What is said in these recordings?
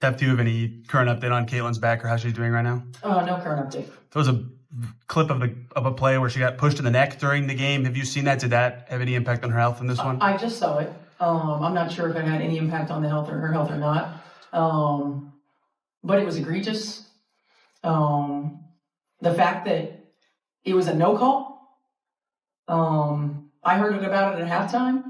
Steph, do you have any current update on Caitlin's back or how she's doing right now? No current update. There was a clip of a play where she got pushed in the neck during the game. Have you seen that? Did that have any impact on her health in this one? I just saw it. I'm not sure if it had any impact on her health or not. But it was egregious. The fact that it was a no call. I heard about it at halftime.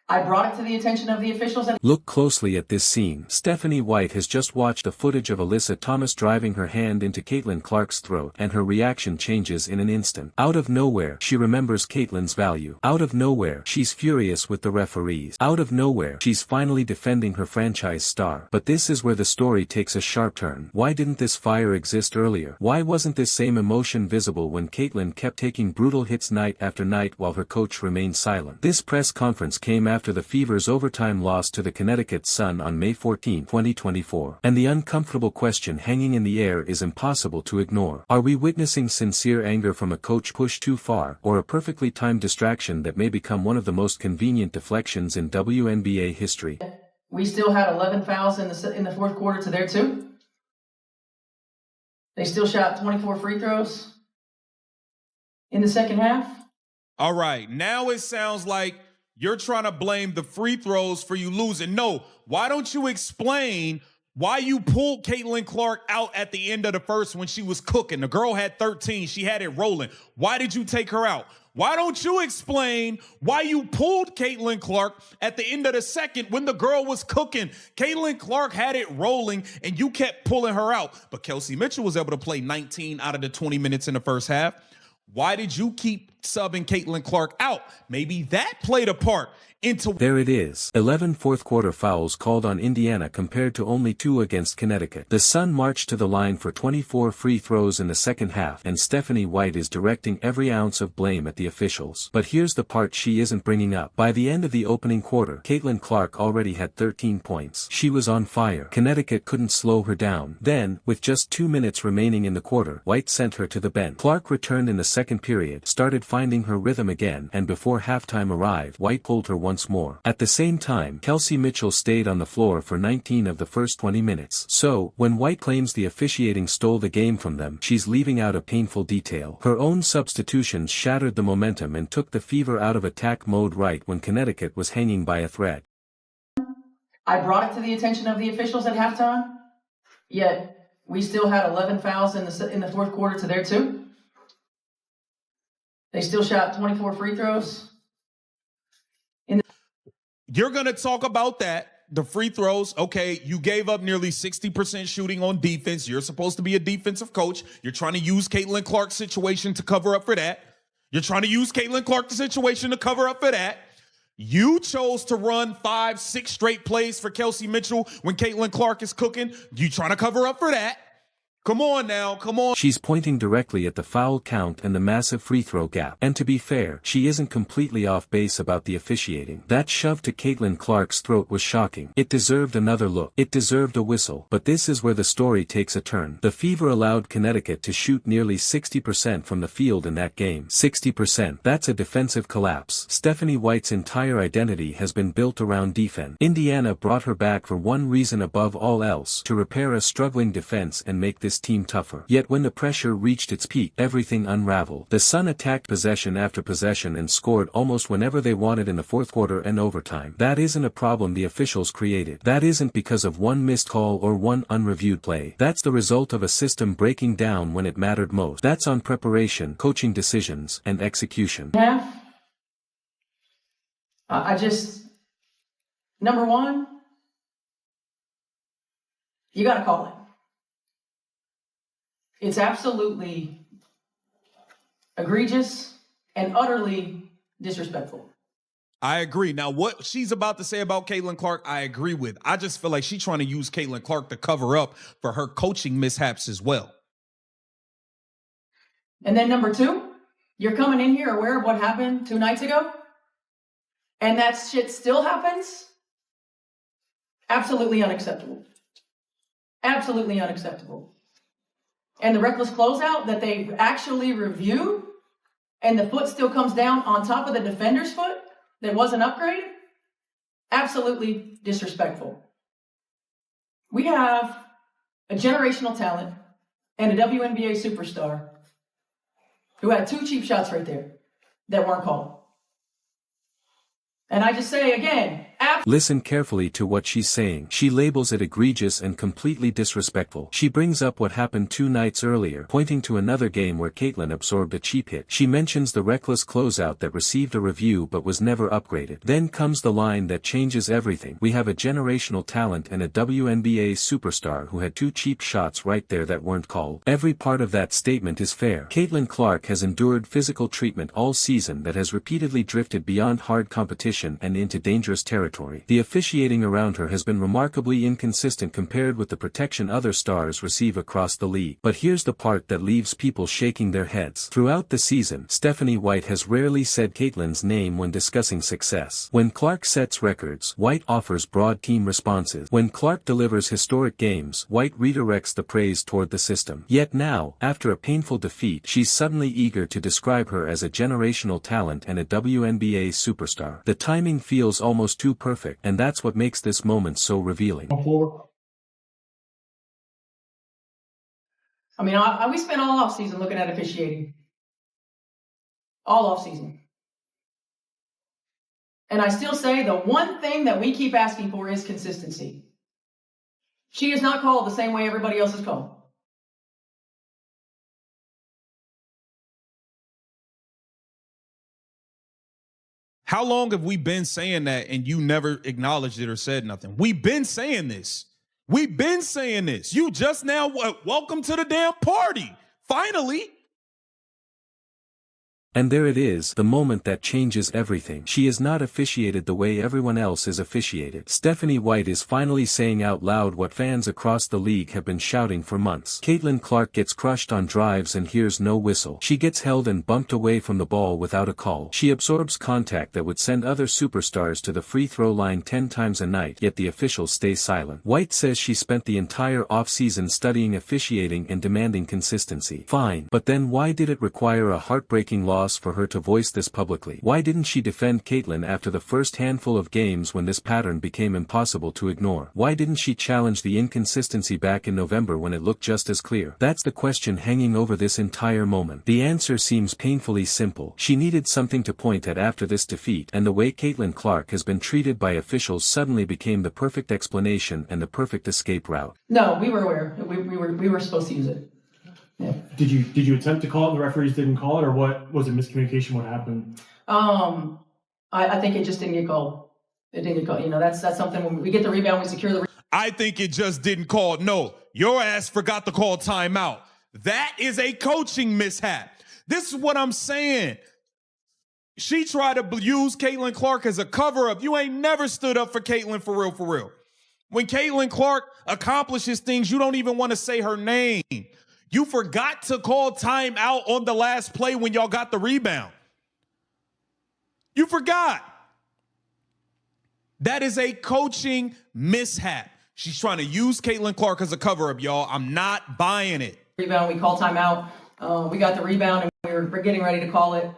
I brought it to the attention of the officials. Look closely at this scene. Stephanie White has just watched the footage of Alyssa Thomas driving her hand into Caitlin Clark's throat, and her reaction changes in an instant. Out of nowhere, she remembers Caitlin's value. Out of nowhere, she's furious with the referees. Out of nowhere, she's finally defending her franchise star. But this is where the story takes a sharp turn. Why didn't this fire exist earlier? Why wasn't this same emotion visible when Caitlin kept taking brutal hits night after night while her coach remained silent? This press conference came after the Fever's overtime loss to the Connecticut Sun on May 14, 2024. And the uncomfortable question hanging in the air is impossible to ignore. Are we witnessing sincere anger from a coach pushed too far, or a perfectly timed distraction that may become one of the most convenient deflections in WNBA history? We still had 11 fouls in the fourth quarter to their 2. They still shot 24 free throws in the second half. All right, now it sounds like you're trying to blame the free throws for you losing. No, why don't you explain why you pulled Caitlin Clark out at the end of the first when she was cooking? The girl had 13. She had it rolling. Why did you take her out? Why don't you explain why you pulled Caitlin Clark at the end of the second when the girl was cooking? Caitlin Clark had it rolling, and you kept pulling her out. But Kelsey Mitchell was able to play 19 out of the 20 minutes in the first half. Why did you keep subbing Caitlin Clark out? Maybe that played a part into... There it is. 11 fourth-quarter fouls called on Indiana compared to only 2 against Connecticut. The Sun marched to the line for 24 free throws in the second half, and Stephanie White is directing every ounce of blame at the officials. But here's the part she isn't bringing up. By the end of the opening quarter, Caitlin Clark already had 13 points. She was on fire. Connecticut couldn't slow her down. Then, with just 2 minutes remaining in the quarter, White sent her to the bench. Clark returned in the second period, started finding her rhythm again, and before halftime arrived, White pulled her once more. At the same time, Kelsey Mitchell stayed on the floor for 19 of the first 20 minutes. So, when White claims the officiating stole the game from them, she's leaving out a painful detail. Her own substitutions shattered the momentum and took the Fever out of attack mode right when Connecticut was hanging by a thread. I brought it to the attention of the officials at halftime, yet we still had 11 fouls in the fourth quarter to their 2. They still shot 24 free throws. You're going to talk about that, the free throws. Okay, you gave up nearly 60% shooting on defense. You're supposed to be a defensive coach. You're trying to use Caitlin Clark's situation to cover up for that. You're trying to use Caitlin Clark's situation to cover up for that. You chose to run 5-6 straight plays for Kelsey Mitchell when Caitlin Clark is cooking. You trying to cover up for that. Come on now, come on. She's pointing directly at the foul count and the massive free throw gap. And to be fair, she isn't completely off base about the officiating. That shove to Caitlin Clark's throat was shocking. It deserved another look. It deserved a whistle. But this is where the story takes a turn. The Fever allowed Connecticut to shoot nearly 60% from the field in that game. 60%. That's a defensive collapse. Stephanie White's entire identity has been built around defense. Indiana brought her back for one reason above all else: to repair a struggling defense and make this team tougher. Yet when the pressure reached its peak, everything unraveled. The Sun attacked possession after possession and scored almost whenever they wanted in the fourth quarter and overtime. That isn't a problem the officials created. That isn't because of one missed call or one unreviewed play. That's the result of a system breaking down when it mattered most. That's on preparation, coaching decisions, and execution. Yeah. Number one, you got to call it. It's absolutely egregious and utterly disrespectful. I agree. Now, what she's about to say about Caitlin Clark, I agree with. I just feel like she's trying to use Caitlin Clark to cover up for her coaching mishaps as well. And then number two, you're coming in here aware of what happened 2 nights ago? And that shit still happens? Absolutely unacceptable. Absolutely unacceptable. And the reckless closeout that they actually reviewed, and the foot still comes down on top of the defender's foot that wasn't upgraded? Absolutely disrespectful. We have a generational talent and a WNBA superstar who had 2 cheap shots right there that weren't called. And I just say again, listen carefully to what she's saying. She labels it egregious and completely disrespectful. She brings up what happened 2 nights earlier, pointing to another game where Caitlin absorbed a cheap hit. She mentions the reckless closeout that received a review but was never upgraded. Then comes the line that changes everything. We have a generational talent and a WNBA superstar who had 2 cheap shots right there that weren't called. Every part of that statement is fair. Caitlin Clark has endured physical treatment all season that has repeatedly drifted beyond hard competition and into dangerous territory. The officiating around her has been remarkably inconsistent compared with the protection other stars receive across the league. But here's the part that leaves people shaking their heads. Throughout the season, Stephanie White has rarely said Caitlin's name when discussing success. When Clark sets records, White offers broad team responses. When Clark delivers historic games, White redirects the praise toward the system. Yet now, after a painful defeat, she's suddenly eager to describe her as a generational talent and a WNBA superstar. The timing feels almost too perfect, and that's what makes this moment so revealing. I mean, we spent all offseason looking at officiating. All offseason. And I still say the one thing that we keep asking for is consistency. She is not called the same way everybody else is called. How long have we been saying that and you never acknowledged it or said nothing? We've been saying this. We've been saying this. You just now, welcome to the damn party. Finally. And there it is, the moment that changes everything. She is not officiated the way everyone else is officiated. Stephanie White is finally saying out loud what fans across the league have been shouting for months. Caitlin Clark gets crushed on drives and hears no whistle. She gets held and bumped away from the ball without a call. She absorbs contact that would send other superstars to the free throw line 10 times a night, yet the officials stay silent. White says she spent the entire offseason studying officiating and demanding consistency. Fine, but then why did it require a heartbreaking loss for her to voice this publicly? Why didn't she defend Caitlin after the first handful of games when this pattern became impossible to ignore? Why didn't she challenge the inconsistency back in November when it looked just as clear? That's the question hanging over this entire moment. The answer seems painfully simple. She needed something to point at after this defeat, and the way Caitlin Clark has been treated by officials suddenly became the perfect explanation and the perfect escape route. No, we were aware. We were supposed to use it. Yeah. Did you attempt to call it and the referees didn't call it, or what was it, miscommunication? What happened? I think it just didn't get called. It didn't get called. You know, that's something when we get the rebound, we secure the I think it just didn't call. No, your ass forgot to call timeout. That is a coaching mishap. This is what I'm saying. She tried to use Caitlin Clark as a cover-up. You ain't never stood up for Caitlin for real, for real. When Caitlin Clark accomplishes things, you don't even want to say her name. You forgot to call timeout on the last play when y'all got the rebound. You forgot. That is a coaching mishap. She's trying to use Caitlin Clark as a cover-up, y'all. I'm not buying it. Rebound, we call timeout. We got the rebound, and we're getting ready to call it.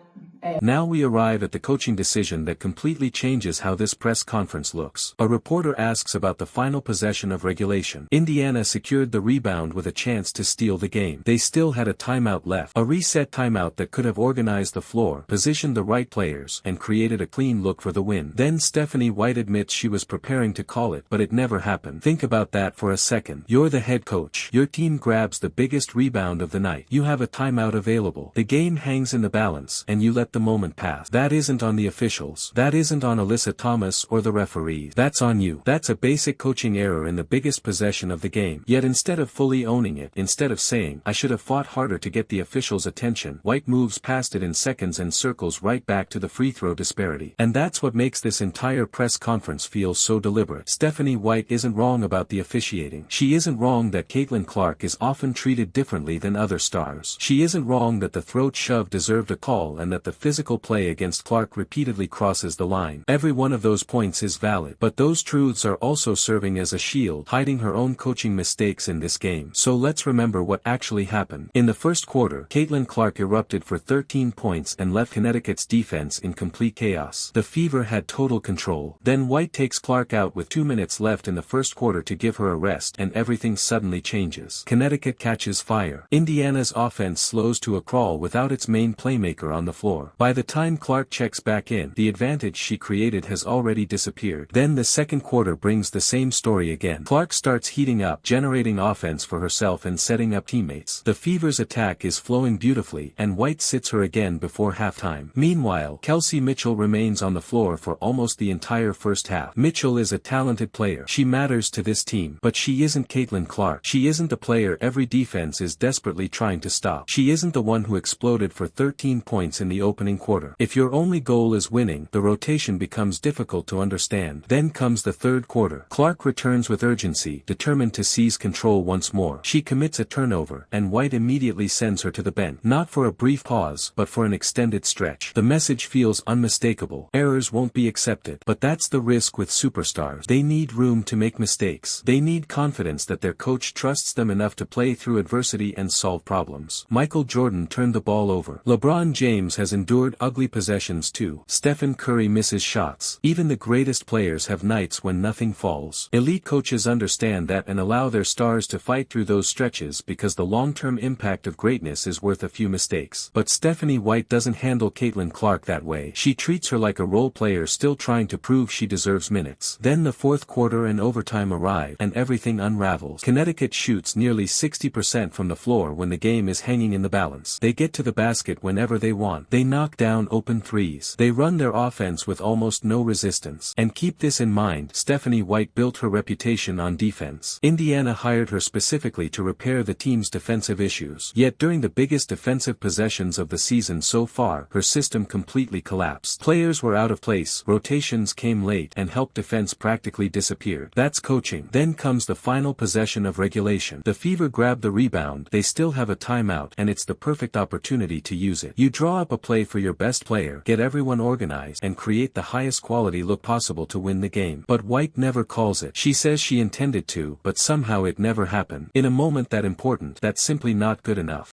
Now we arrive at the coaching decision that completely changes how this press conference looks. A reporter asks about the final possession of regulation. Indiana secured the rebound with a chance to steal the game. They still had a timeout left. A reset timeout that could have organized the floor, positioned the right players, and created a clean look for the win. Then Stephanie White admits she was preparing to call it, but it never happened. Think about that for a second. You're the head coach. Your team grabs the biggest rebound of the night. You have a timeout available. The game hangs in the balance, and you let the moment pass. That isn't on the officials. That isn't on Alyssa Thomas or the referees. That's on you. That's a basic coaching error in the biggest possession of the game. Yet instead of fully owning it, instead of saying, I should have fought harder to get the officials' attention, White moves past it in seconds and circles right back to the free throw disparity. And that's what makes this entire press conference feel so deliberate. Stephanie White isn't wrong about the officiating. She isn't wrong that Caitlin Clark is often treated differently than other stars. She isn't wrong that the throat shove deserved a call and that the physical play against Clark repeatedly crosses the line. Every one of those points is valid. But those truths are also serving as a shield, hiding her own coaching mistakes in this game. So let's remember what actually happened. In the first quarter, Caitlin Clark erupted for 13 points and left Connecticut's defense in complete chaos. The Fever had total control. Then White takes Clark out with 2 minutes left in the first quarter to give her a rest, and everything suddenly changes. Connecticut catches fire. Indiana's offense slows to a crawl without its main playmaker on the floor. By the time Clark checks back in, the advantage she created has already disappeared. Then the second quarter brings the same story again. Clark starts heating up, generating offense for herself and setting up teammates. The Fever's attack is flowing beautifully, and White sits her again before halftime. Meanwhile, Kelsey Mitchell remains on the floor for almost the entire first half. Mitchell is a talented player. She matters to this team, but she isn't Caitlin Clark. She isn't the player every defense is desperately trying to stop. She isn't the one who exploded for 13 points in the opening quarter. If your only goal is winning, the rotation becomes difficult to understand. Then comes the third quarter. Clark returns with urgency, determined to seize control once more. She commits a turnover, and White immediately sends her to the bench. Not for a brief pause, but for an extended stretch. The message feels unmistakable. Errors won't be accepted. But that's the risk with superstars. They need room to make mistakes. They need confidence that their coach trusts them enough to play through adversity and solve problems. Michael Jordan turned the ball over. LeBron James has endured ugly possessions too. Stephen Curry misses shots. Even the greatest players have nights when nothing falls. Elite coaches understand that and allow their stars to fight through those stretches because the long-term impact of greatness is worth a few mistakes. But Stephanie White doesn't handle Caitlin Clark that way. She treats her like a role player still trying to prove she deserves minutes. Then the fourth quarter and overtime arrive, and everything unravels. Connecticut shoots nearly 60% from the floor when the game is hanging in the balance. They get to the basket whenever they want. They knock down open threes. They run their offense with almost no resistance. And keep this in mind, Stephanie White built her reputation on defense. Indiana hired her specifically to repair the team's defensive issues. Yet during the biggest defensive possessions of the season so far, her system completely collapsed. Players were out of place, rotations came late, and help defense practically disappeared. That's coaching. Then comes the final possession of regulation. The Fever grab the rebound, they still have a timeout, and it's the perfect opportunity to use it. You draw up a play for your best player, get everyone organized, and create the highest quality look possible to win the game. But White never calls it. She says she intended to, but somehow it never happened. In a moment that important, that's simply not good enough.